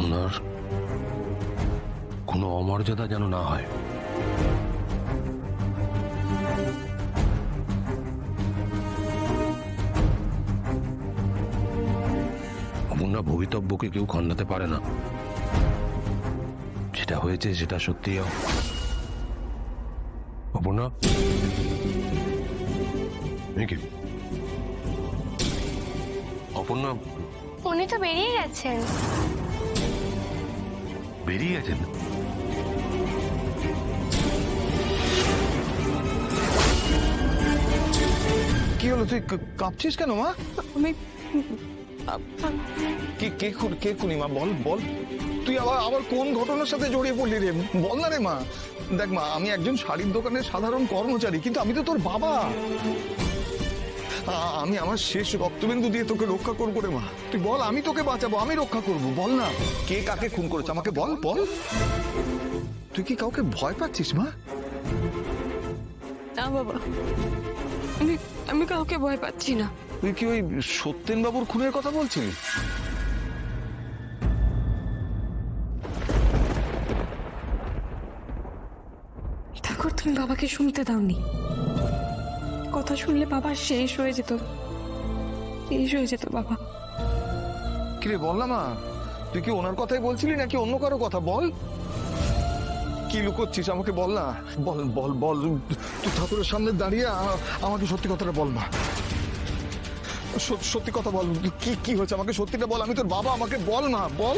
ওনার কোনো অমর্যাদা যেন না হয়। অপর্ণা ভবিতব্যকে কেউ খণ্ডাতে পারে না। যেটা হয়েছে সেটা সত্যি। অপর্ণা, অপর্ণা, উনি তো বেরিয়ে গেছেন। বেরিয়ে গেছেন? কি হলো, তুই কাঁপছিস কেন মা? আমি কে খুনি মা? বল বল, তুই আবার কোন ঘটনার সাথে জড়িয়ে পড়লি রে? বল না রে মা। দেখ মা, আমি একজন শাড়ির দোকানের সাধারণ কর্মচারী, কিন্তু আমি তো তোর বাবা। আমি আমার শেষ রক্তবিন্দু দিয়ে তোকে রক্ষা করবো রে মা। তুই বল, আমি তোকে বাঁচাবো, আমি রক্ষা করবো। বল না, কে কাকে খুন করেছে আমাকে বল বল। তুই কি কাউকে ভয় পাচ্ছিস মা? না বাবা, আমি কাউকে ভয় পাচ্ছি না। তুই কি ওই সত্যেন বাবুর খুনের কথা বলছিস? ঠাকুর, তুমি বাবাকে শুনতে দাওনি। কথা শুনলে বাবা শেষ হয়ে যেত, বাবা। কি রে, বল না মা, তুই কি ওনার কথাই বলছিলি নাকি অন্য কারো কথা? বল, কি লুকোচ্ছিস আমাকে বল না। বল বল বল, তুই ঠাকুরের সামনে দাঁড়িয়ে আমাকে সত্যি কথাটা বল মা। সত্যি কথা বল, কি হয়েছে আমাকে সত্যিটা বল। আমি তোর বাবা, আমাকে বল মা, বল।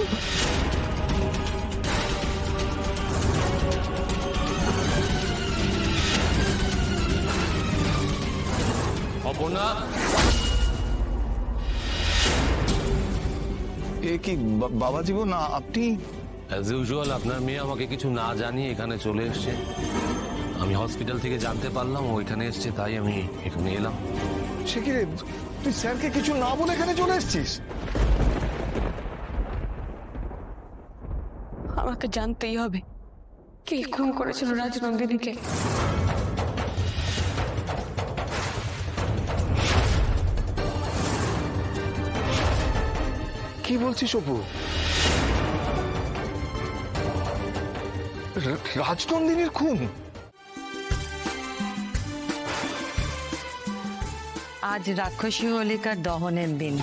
অপর্ণা, এ কি বাবা জীবন, না আপনি? অ্যাজ ইউজুয়াল আপনার মেয়ে আমাকে কিছু না জানিয়ে এখানে চলে এসছে। আমি হসপিটাল থেকে জানতে পারলাম ও এখানে এসছে, তাই আমি এখানে এলাম। সে কি রে, তুই স্যারকে কিছু না বলে এখানে চলে এসছিস? আমাকে জানতেই হবে কে খুন করেছিল রাজনন্দিনীকে। কি বলছিস অপু? রাজনন্দিনীর খুন? আজ রাক্ষসী হোলিকার দহনের দিন।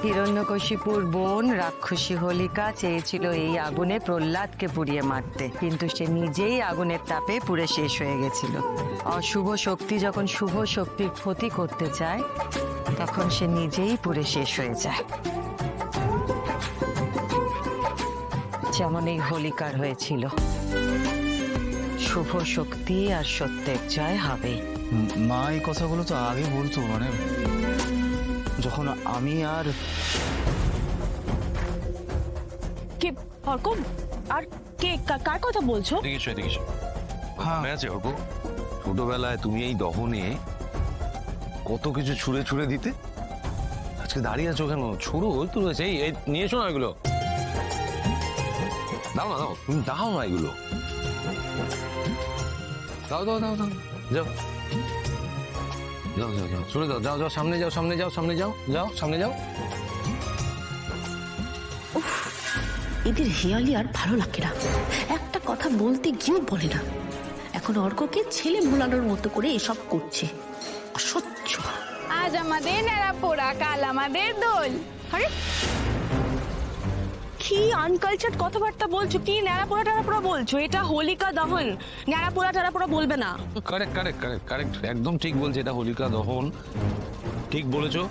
হিরণ্যকশিপুর বোন রাক্ষসী হোলিকা চেয়েছিল এই আগুনে প্রহ্লাদকে পুড়িয়ে মারতে, কিন্তু সে নিজেই আগুনের তাপে পুড়ে শেষ হয়ে গেছিল। অশুভ শক্তি যখন শুভ শক্তির ক্ষতি করতে চায়, তখন সে নিজেই পুড়ে শেষ হয়ে যায়। যেমন এই হোলিকার হয়েছিল। শুভ শক্তি আর সত্যের জয় হবে। মা এই কথাগুলো তো আগে বলতো, মানে যখন আমি আর কে অর্কম, আর কে কার কথা বলছো? দেখিস হ্যাঁ। মনে আছে অর্ক, ছোটবেলায় তুমি এই দহনে কত কিছু ছুঁড়ে ছুঁড়ে দিতে। আজকে দাঁড়িয়ে আছো কেন? ছুড়ো, ওই তো রয়েছে। এই নিয়ে এসো না এগুলো। দাও না, দাও, তুমি দাও না এগুলো। দাও দাও দাও দাও, যাও যাও যাও যাও, ছুড়ে দাও। যাও যাও, সামনে যাও, সামনে যাও, সামনে যাও, যাও সামনে যাও। এদের হেয়ালি আর ভালো লাগে না, একটা কথা বলতে গিয়েও বলে না। এখন অর্ককে ছেলে ভোলানোর মতো করে এসব করছে, অসহ্য। আজ আমাদের নেড়া পোড়া, কাল আমাদের দোল। আরে কি আনকালচার্ড কথাবার্তা বলছো, কি ন্যাড়াপোড়া টাড়াপোড়া বলছো? এটা হোলিকা দহন, ন্যাড়াপোড়া টাড়াপোড়া বলবে না। কারেক্ট কারেক্ট কারেক্ট কারেক্ট, একদম ঠিক বলছে। এটা হোলিকা দহন, ঠিক বলেছো।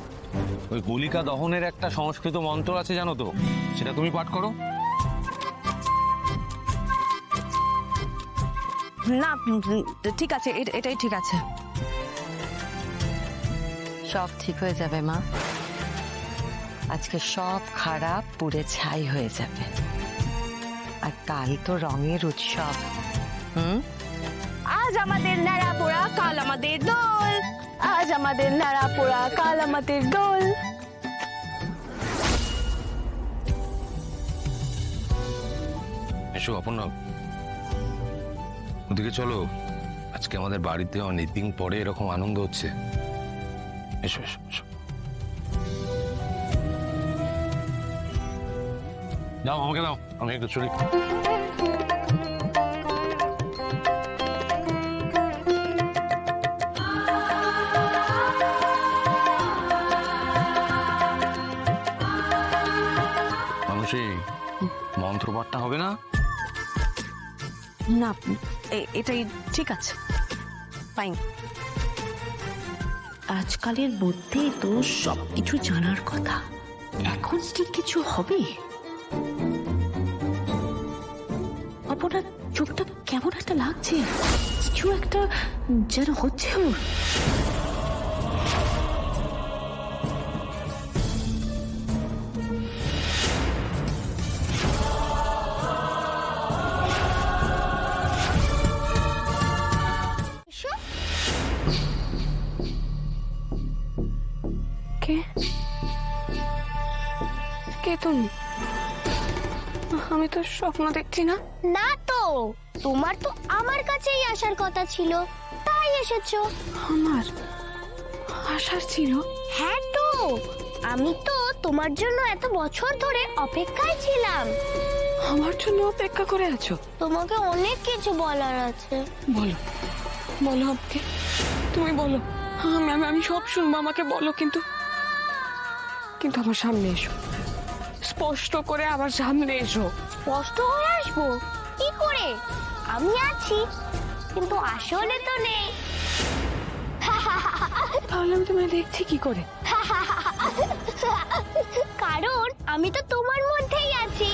ওই হোলিকা দহনের একটা সংস্কৃত মন্ত্র আছে জানো তো, সেটা তুমি পাঠ করো। না ঠিক আছে, এটাই ঠিক আছে। সব ঠিক হয়ে যাবে মা। আজকে সব খারাপ পুড়ে ছাই হয়ে যাবে। আর কাল তো রঙের উৎসব। আজ আমাদের ন্যাড়া পোড়া, কাল আমাদের দোল। আজ আমাদের ন্যাড়া পোড়া, কাল আমাদের দোল। এসো অপর্ণা, ওদিকে চলো। আজকে আমাদের বাড়িতে অনেকদিন পরে এরকম আনন্দ হচ্ছে। এসো এসো এসো। দাও আমাকে দাও, আমি একটু চলি। মানুষই মন্ত্রপাঠটা হবে না? না, এটাই ঠিক আছে, ফাইন। আজকালের মধ্যে তো সবকিছু জানার কথা, এখন কি কিছু হবে? আপনার চোখটা কেমন একটা লাগছে, কিছু একটা যেন হচ্ছে ওর। কে কে তুমি? আমি তো স্বপ্ন দেখছি না। না তো, তোমার তো আমার কাছেই আসার কথা ছিল, তাই এসেছো। আমার আশার ছিল। হ্যাঁ তো, আমি তো তোমার জন্য এত বছর ধরে অপেক্ষায় ছিলাম। আমার জন্য অপেক্ষা করে আছো? তোমাকে অনেক কিছু বলার আছে। বলো, বলো আমাকে, তুমি বলো। আমি সব শুনবো, আমাকে বলো। কিন্তু কিন্তু আমার সামনে এসো, স্পষ্ট করে আমার সামনে এসো। স্পষ্ট হয়ে আসবো কি করে? আমি আছি, কিন্তু আসলে তো নেই। তাহলে আমি তোমায় দেখছি কি করে? কারণ আমি তো তোমার মধ্যেই আছি।